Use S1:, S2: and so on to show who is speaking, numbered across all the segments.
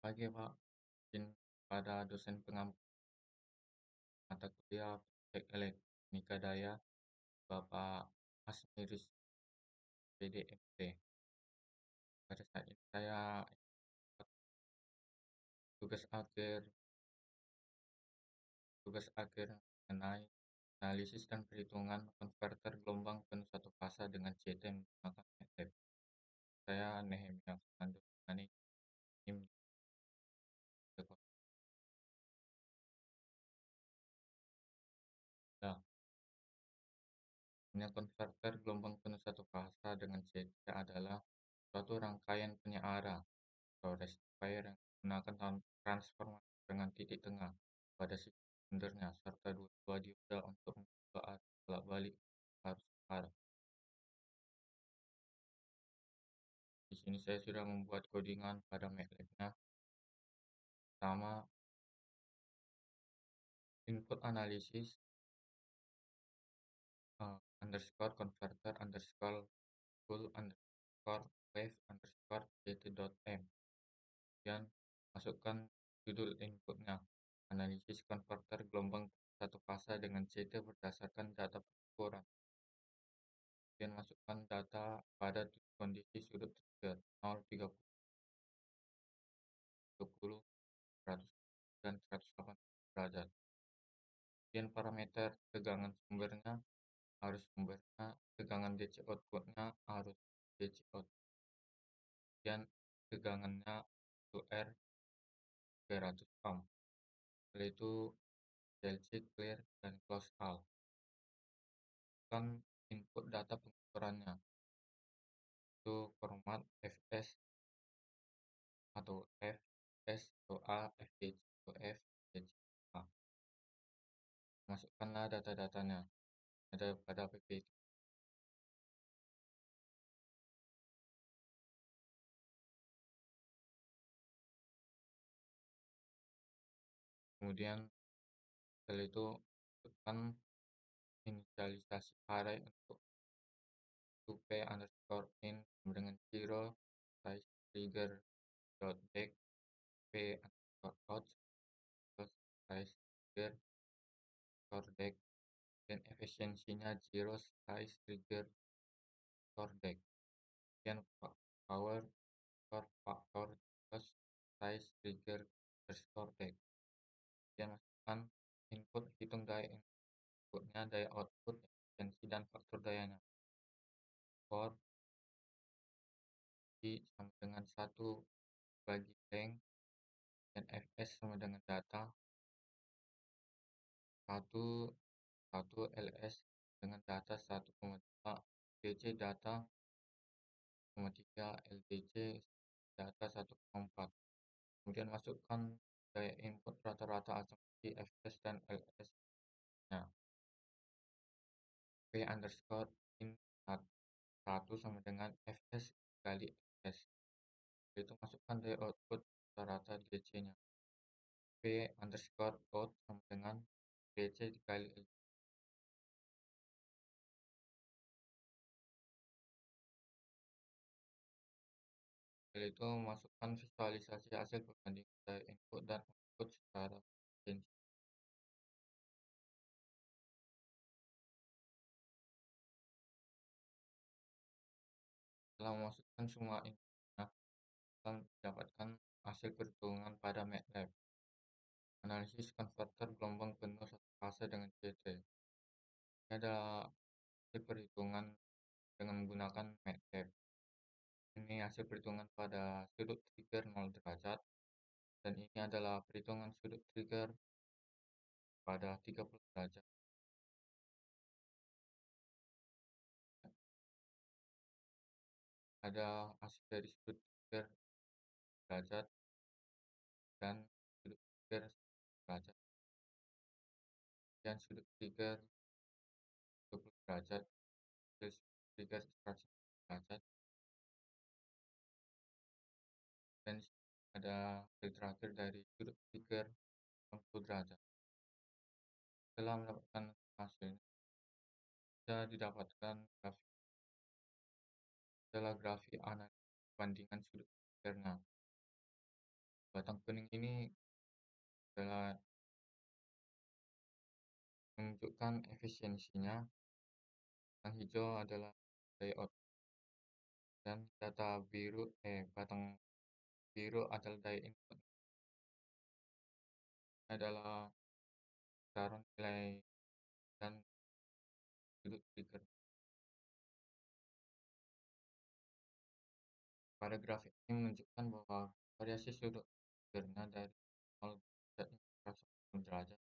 S1: Pagi Pak, izin pada dosen pengampu mata kuliah Proyek Elektronika Daya, Bapak Asmiris PDMT. Pada saat ini saya tugas akhir tugas akhir mengenai analisis dan perhitungan konverter gelombang penuh satu fasa dengan CT menggunakan MATLAB. Saya Nehemia Fernando Nani, tim Nah, konverter gelombang penuh satu fasa dengan CT adalah suatu rangkaian penyeara atau rectifier yang menggunakan transformator dengan titik tengah pada sisi sendernya serta dua dioda untuk mengubah arus bolak-balik arus arah. Di sini saya sudah membuat codingan pada MATLAB-nya. Pertama, input analisis underscore converter underscore full underscore wave underscore ct.m. Kemudian masukkan judul inputnya, analisis konverter gelombang satu fasa dengan CT berdasarkan data pengukuran. Kemudian masukkan data pada kondisi sudut trigger 0, 30, 20, 100, dan 180 derajat. Kemudian parameter tegangan sumbernya, arus sumbernya, tegangan DC outputnya, arus DC output. Kemudian tegangannya itu R 300 ohm. Setelah itu DLC clear dan close all. Kan input data pengukurannya itu format fs atau fs atau a, fdc atau f, fdc a. Masukkanlah data-datanya ada pada PPT. Kemudian setelah itu masukkan inisialisasi array untuk p underscore in dengan 0 size trigger dot back p underscore out size trigger store back dan efisiensinya 0 size trigger store back. Kemudian power faktor plus size trigger underscore back. Kemudian masukkan input, hitung daya inputnya, daya output, efisiensi, dan faktor dayanya. For I sama dengan 1 bagi length dan fs sama dengan data 1 ls dengan data 1,2 dc data 1,3 ldc data 1,4. Kemudian masukkan daya input rata-rata asumsi fs dan ls nya. P underscore in 1 sama dengan fs kali fs. Itu masukkan daya output rata-rata dc nya. P underscore out sama dengan dc dikali L. Setelah itu masukkan visualisasi hasil perbandingan daya input dan output secara efisiensi. Setelah memasukkan semua inputnya, akan mendapatkan hasil perhitungan pada MATLAB. Analisis konverter gelombang penuh satu fase dengan CT. Ini adalah hasil perhitungan dengan menggunakan MATLAB. Ini hasil perhitungan pada sudut trigger 0 derajat, dan ini adalah perhitungan sudut trigger pada 30 derajat. Ada hasil dari sudut trigger derajat dan sudut trigger derajat, dan sudut trigger 20 derajat, dan sudut trigger 100 derajat, dan ada hasil terakhir dari sudut trigger 60 derajat. Setelah mendapatkan hasilnya, bisa didapatkan grafik. Adalah grafik analisis perbandingan sudut triggernya. Batang kuning ini adalah menunjukkan efisiensinya, yang hijau adalah layout, dan batang biru adalah daya input. Ini adalah taruhan nilai dan sudut trigger. Pada grafik ini menunjukkan bahwa variasi sudut triggernya dari 0 derajat hingga 180 derajat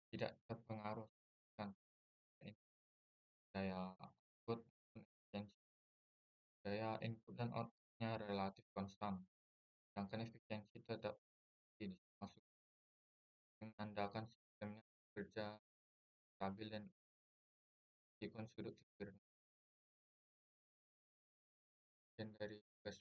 S1: tidak terpengaruh signifikan daya output maupun efisiensi. Daya input dan outputnya relatif konstan, sedangkan efisiensi tetap tinggi, menandakan sistemnya bekerja stabil dan meskipun sudut trigger bagian dari tugas